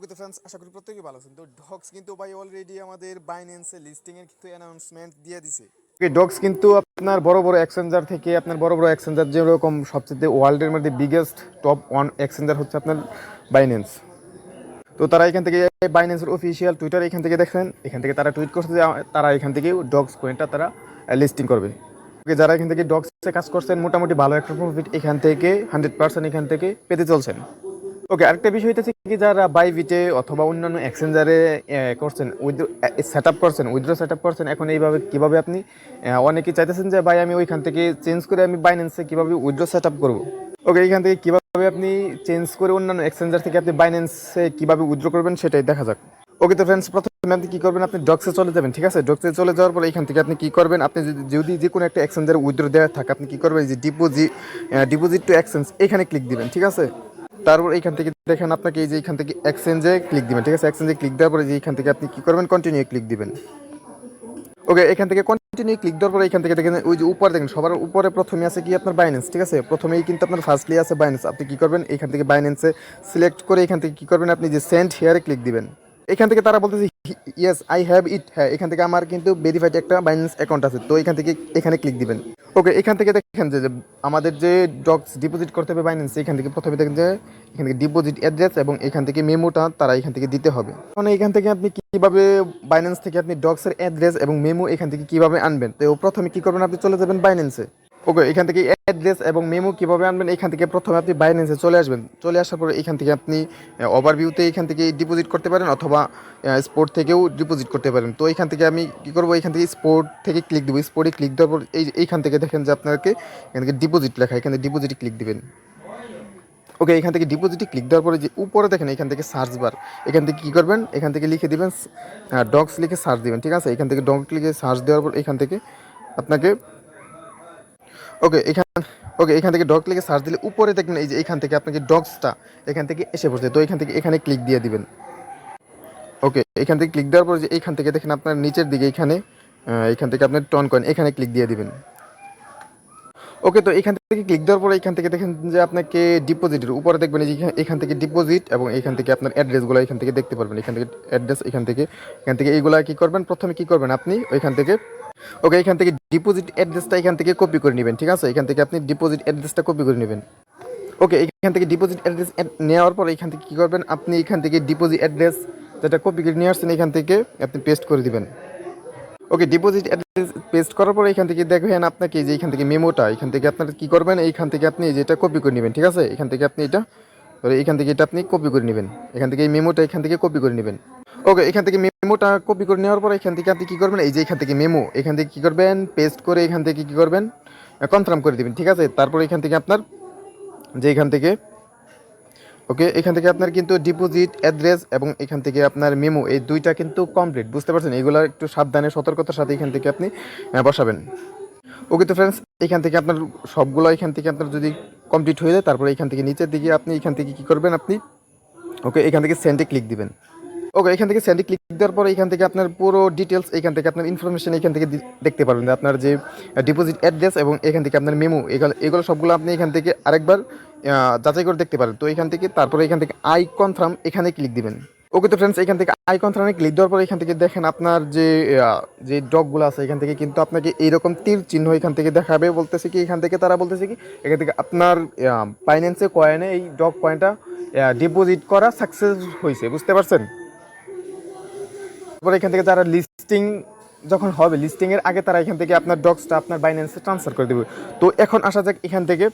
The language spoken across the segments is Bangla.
ওকে তো ফ্রেন্ডস, আশা করি প্রত্যেকেই ভালো আছেন। তো ডক্স কিন্তু ভাই অলরেডি আমাদের বাইন্যান্সে লিস্টিং এর কিন্তু অ্যানাউন্সমেন্ট দিয়ে দিছে। ওকে, ডক্স কিন্তু আপনার বড় বড় এক্সচেঞ্জার থেকে আপনার বড় বড় এক্সচেঞ্জার যেরকম সবচেয়ে ওয়ার্ল্ডের মধ্যে বিগেস্ট টপ ওয়ান এক্সচেঞ্জার হচ্ছে আপনার বাইন্যান্স। তো তারা এখান থেকে বাইন্যান্সের অফিসিয়াল টুইটার এখান থেকে দেখেন, এখান থেকে তারা টুইট করছে যে তারা এখান থেকে ডক্স কয়েনটা তারা লিস্টিং করবে। ওকে, যারা এখান থেকে ডক্সে কাজ করছেন মোটামুটি ভালো একটা প্রফিট এখান থেকে 100% এখান থেকে পেতে চলছেন। ওকে, আরেকটা বিষয় হচ্ছে কি, যারা বাইবিটে অথবা অন্যান্য এক্সচেঞ্জারে করছেন উইথড্র সেট আপ করছেন, এখন এইভাবে কিভাবে আপনি অনেকেই চাইতেছেন যে ভাই আমি ওইখান থেকে চেঞ্জ করে আমি বাইন্যান্সে কিভাবে উইথড্র সেট আপ করবো। ওকে, এইখান থেকে কিভাবে আপনি চেঞ্জ করে অন্যান্য এক্সচেঞ্জার থেকে আপনি বাইন্যান্সে কিভাবে উইথড্র করবেন সেটাই দেখা যাক। ওকে তো ফ্রেন্ডস, প্রথমে আপনি কি করবেন, আপনি ডক্সে চলে যাবেন। ঠিক আছে, ডক্সে চলে যাওয়ার পর এখান থেকে আপনি কি করবেন, আপনি যদি যে কোনো একটা এক্সচেঞ্জারে উইথড্র দেওয়া থাকে আপনি কি করবেন, যে ডিপোজিট টু এক্সচেঞ্জ এখানে ক্লিক দিবেন। ঠিক আছে, তারপর এইখান থেকে দেখেন আপনাকে এই যে এখান থেকে এক্সচেঞ্জে ক্লিক দিবেন। ঠিক আছে, এক্সচেঞ্জে ক্লিক দেওয়ার পরে যে এখান থেকে আপনি কি করবেন, কন্টিনিউ ক্লিক দিবেন। ওকে, এখান থেকে কন্টিনিউ ক্লিক দেওয়ার পরে এখান থেকে দেখেন ওই যে উপরে দেখেন সবার উপরে প্রথমে আছে কি আপনার বাইন্যান্স। ঠিক আছে, প্রথমেই কিন্তু আপনার ফার্স্টলি আছে বাইন্যান্স। আপনি কি করবেন, এখান থেকে বাইন্যান্সে সিলেক্ট করে এখান থেকে কি করবেন, আপনি যে সেন্ড হিয়ারে ক্লিক দিবেন। এখান থেকে তারা বলতেছে ইয়েস আই হ্যাভ ইট, হ্যাঁ এখান থেকে আমার কিন্তু ভেরিফাইড একটা বাইন্যান্স অ্যাকাউন্ট আছে, তো এখান থেকে এখানে ক্লিক দিবেন। ওকে, এখান থেকে দেখেন যে আমাদের যে ডক্স ডিপোজিট করতে হবে বাইন্যান্স, এখান থেকে প্রথমে দেখেন যে এখান থেকে ডিপোজিট অ্যাড্রেস এবং এখান থেকে মেমোটা তারা এখান থেকে দিতে হবে। মানে এখান থেকে আপনি কিভাবে বাইন্যান্স থেকে আপনি ডক্সের অ্যাড্রেস এবং মেমো এখান থেকে কিভাবে আনবেন, তো প্রথমে কি করবেন, আপনি চলে যাবেন বাইন্যান্সে। ওকে, এখান থেকে অ্যাড্রেস এবং মেমো কিভাবে আনবেন, এখান থেকে প্রথমে আপনি বাইন্যান্সে চলে আসবেন। চলে আসার পরে এখান থেকে আপনি ওভারভিউতে এখান থেকে ডিপোজিট করতে পারেন অথবা স্পোর্ট থেকেও ডিপোজিট করতে পারেন। তো এখান থেকে আমি কি করবো, এখান থেকে স্পোর্ট থেকে ক্লিক দেবো। স্পোর্টে ক্লিক দেওয়ার পর এইখান থেকে দেখেন যে আপনাকে এখান থেকে ডিপোজিট লেখা, এখান থেকে ডিপোজিটে ক্লিক দিবেন। ওকে, এখান থেকে ডিপোজিটে ক্লিক দেওয়ার পরে যে উপরে দেখেন এখান থেকে সার্চ বার, এখান থেকে কী করবেন, এখান থেকে লিখে দিবেন ডক্স লিখে সার্চ দিবেন। ঠিক আছে, এখান থেকে ডক্স লিখে সার্চ দেওয়ার পর এখান থেকে আপনাকে ওকে এখান থেকে ডগ লিখে সার্চ দিলে উপরে দেখবেন এই যে এখান থেকে আপনাকে ডগসটা এখান থেকে এসে পড়ছে, তো এখান থেকে এখানে ক্লিক দিয়ে দিবেন। ওকে, এখান থেকে ক্লিক দেওয়ার পর যে এইখান থেকে দেখেন আপনার নিচের দিকে এখান থেকে আপনার টন কয়েন এখানে ক্লিক দিয়ে দিবেন। ওকে, তো এখান থেকে ক্লিক দেওয়ার পরে এখান থেকে দেখেন যে আপনাকে ডিপোজিটের উপরে দেখবেন যে এখান থেকে ডিপোজিট এবং এখান থেকে আপনার অ্যাড্রেসগুলো এখান থেকে দেখতে পারবেন। এখান থেকে অ্যাড্রেস এখান থেকে এইগুলা কি করবেন, প্রথমে কি করবেন আপনি ওইখান থেকে ওকে এখান থেকে ডিপোজিট অ্যাড্রেসটা এখান থেকে কপি করে নেবেন। ঠিক আছে, এখান থেকে আপনি ডিপোজিট অ্যাড্রেসটা কপি করে নেবেন। ওকে, এখান থেকে ডিপোজিট অ্যাড্রেস নেওয়ার পর এখান থেকে কী করবেন, আপনি এখান থেকে ডিপোজিট অ্যাড্রেস যেটা কপি করে নিয়ে আসছেন এখান থেকে আপনি পেস্ট করে দিবেন। ওকে, ডিপোজিট অ্যাড্রেস পেস্ট করার পরে এখান থেকে দেখবেন আপনাকে যে এখান থেকে মেমোটা এখান থেকে আপনার কী করবেন, এইখান থেকে আপনি যেটা কপি করে নেবেন। ঠিক আছে, এখান থেকে আপনি এটা এখান থেকে এটা আপনি কপি করে নেবেন। এখান থেকে এই মেমোটা এখান থেকে কপি করে নেবেন। ওকে, এখান থেকে মেমোটা কপি করে নেওয়ার পর এখান থেকে আপনি কী করবেন, এই যে এখান থেকে মেমো এখান থেকে কী করবেন, পেস্ট করে এখান থেকে কী করবেন, কনফার্ম করে দেবেন। ঠিক আছে, তারপর এখান থেকে আপনার যে এখান থেকে ওকে এখান থেকে আপনার কিন্তু ডিপোজিট অ্যাড্রেস এবং এখান থেকে আপনার মেমো এই দুইটা কিন্তু কমপ্লিট, বুঝতে পারছেন, এগুলো একটু সাবধানে সতর্কতার সাথে এখান থেকে আপনি বসাবেন। ওকে তো ফ্রেন্ডস, এখান থেকে আপনার সবগুলো এখান থেকে আপনার যদি কমপ্লিট হয়ে যায় তারপরে এখান থেকে নিচের দিকে আপনি এখান থেকে কী করবেন, আপনি ওকে এখান থেকে সেন্ডে ক্লিক দিবেন। ওকে, এখান থেকে সেন্ডে ক্লিক দেওয়ার পরে এখান থেকে আপনার পুরো ডিটেলস এখান থেকে আপনার ইনফরমেশন এখান থেকে দেখতে পারবেন, যে আপনার যে ডিপোজিট অ্যাড্রেস এবং এখান থেকে আপনার মেমো এগুলো সবগুলো আপনি এখান থেকে আরেকবার যাচাই করে দেখতে পারেন। তো এখান থেকে তারপরে এখান থেকে আই কনফার্ম এখানে ক্লিক দিবেন। ওকে তো ফ্রেন্ডস, এখান থেকে আই কনফার্মে ক্লিক দেওয়ার পরে এখান থেকে দেখেন আপনার যে ডগগুলো আছে এখান থেকে কিন্তু আপনাকে এইরকম তীর চিহ্ন এখান থেকে দেখাবে, বলতেছে কি এখান থেকে তারা বলতেছে কি এখান থেকে আপনার বাইন্যান্সে কয়েনে এই ডগ কয়েনটা ডিপোজিট করা সাকসেস হয়েছে, বুঝতে পারছেন। তারপরে এখান থেকে যারা লিস্টিং যখন হবে, লিস্টিংয়ের আগে তারা এখান থেকে আপনার ডগসটা আপনার বাইন্যান্সে ট্রান্সফার করে দেবে। তো এখন আসা যাক এখান থেকে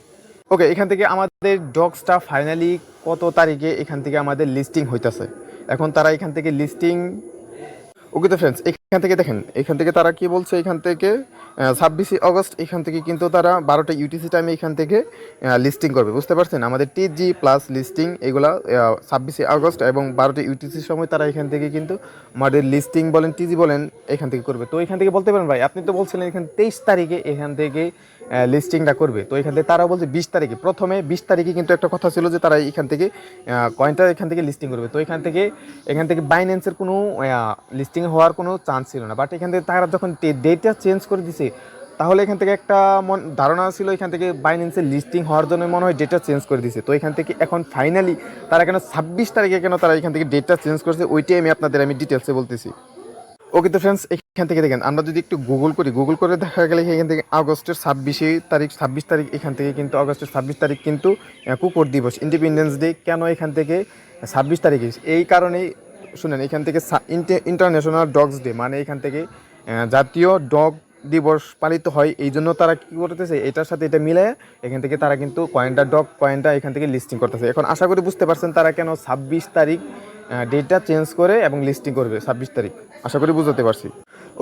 ওকে এখান থেকে আমাদের ডগসটা ফাইনালি কত তারিখে এখান থেকে আমাদের লিস্টিং হইতেছে। এখন তারা এখান থেকে লিস্টিং ওকে তো ফ্রেন্ডস, এখান থেকে দেখেন এখান থেকে তারা কি বলছে, এখান থেকে 26 আগস্ট এখান থেকে কিন্তু তারা 12টা ইউটিসি টাইমে এখান থেকে লিস্টিং করবে, বুঝতে পারছেন। আমাদের টিজি প্লাস লিস্টিং এগুলা 26 আগস্ট এবং 12টা ইউটিসির সময় তারা এখান থেকে কিন্তু আমাদের লিস্টিং বলেন টিজি বলেন এখান থেকে করবে। তো এখান থেকে বলতে পারেন ভাই আপনি তো বলছিলেন এখানে 23 তারিখে এখান থেকে লিস্টিংটা করবে, তো এখান থেকে তারা বলছে 20 তারিখে, প্রথমে 20 তারিখে কিন্তু একটা কথা ছিল যে তারা এখান থেকে কয়েনটা এখান থেকে লিস্টিং করবে। তো এখান থেকে বাইন্যান্সের কোনো লিস্টিং হওয়ার কোনো চান্স ছিল না, বাট এখান থেকে তারা যখন ডেটটা চেঞ্জ করে দিছে তাহলে এখান থেকে একটা ধারণা ছিল এখান থেকে বাইন্যান্সে লিস্টিং হওয়ার জন্য মনে হয় ডেটটা চেঞ্জ করে দিয়েছে। তো এখান থেকে এখন ফাইনালি তারা কেন 26 তারিখে কেন তারা এখান থেকে ডেটটা চেঞ্জ করেছে ওইটাই আমি ডিটেলসে বলতেছি। ওকে তো ফ্রেন্ডস, এখান থেকে দেখেন আমরা যদি একটু গুগল করে দেখা গেলে এখান থেকে আগস্টের 26 তারিখ এখান থেকে কিন্তু আগস্টের 26 তারিখ কিন্তু কুকুর দিবস, ইন্ডিপেন্ডেন্স ডে। কেন এখান থেকে 26 তারিখে? এই কারণেই শুনেন, এখান থেকে ইন্টারন্যাশনাল ডগস ডে, মানে এখান থেকে জাতীয় ডগ দিবস পালিত হয়। এই জন্য তারা কী করতেছে, এটার সাথে এটা মিলে এখান থেকে তারা কিন্তু কয়েনটা এখান থেকে লিস্টিং করতেছে। এখন আশা করি বুঝতে পারছেন তারা কেন 26 তারিখ ডেটটা চেঞ্জ করে এবং লিস্টিং করবে 26 তারিখ। আশা করি বুঝতে পারছি।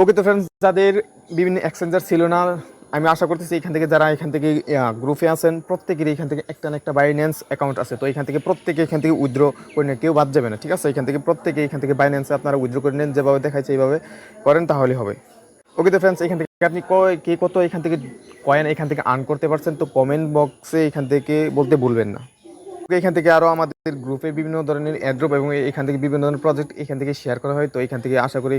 ওকে তো ফ্রেন্ডস, যাদের বিভিন্ন এক্সচেঞ্জার ছিল না, আমি আশা করতেছি এখান থেকে যারা এখান থেকে গ্রুপে আছেন প্রত্যেকেরই এখান থেকে একটা না একটা বাইন্যান্স অ্যাকাউন্ট আছে। তো এখান থেকে প্রত্যেকে এখান থেকে উইথড্র করে নেন, কেউ বাদ যাবে না, ঠিক আছে? এখান থেকে প্রত্যেকে এখান থেকে বাইন্যান্সে আপনারা উইথড্র করে নেন, যেভাবে দেখাচ্ছে এইভাবে করেন তাহলে হবে। ওকে তো ফ্রেন্ডস, এখান থেকে আপনি কে কত এখান থেকে কয়েন এখান থেকে আর্ন করতে পারছেন তো কমেন্ট বক্সে এখান থেকে বলতে ভুলবেন না। এখান থেকে আরও আমাদের গ্রুপে বিভিন্ন ধরনের অ্যাড্রপ এবং এখান থেকে বিভিন্ন ধরনের প্রজেক্ট এখান থেকে শেয়ার করা হয়। তো এখান থেকে আশা করি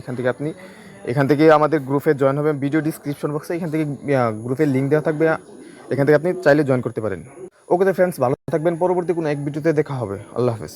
এখান থেকে আমাদের গ্রুপে জয়েন হবেন। ভিডিও ডিসক্রিপশন বক্সে এখান থেকে গ্রুপের লিঙ্ক দেওয়া থাকবে, এখান থেকে আপনি চাইলে জয়েন করতে পারেন। ওকে তো ফ্রেন্ডস, ভালো থাকবেন, পরবর্তী কোনো এক ভিডিওতে দেখা হবে। আল্লাহ হাফেজ।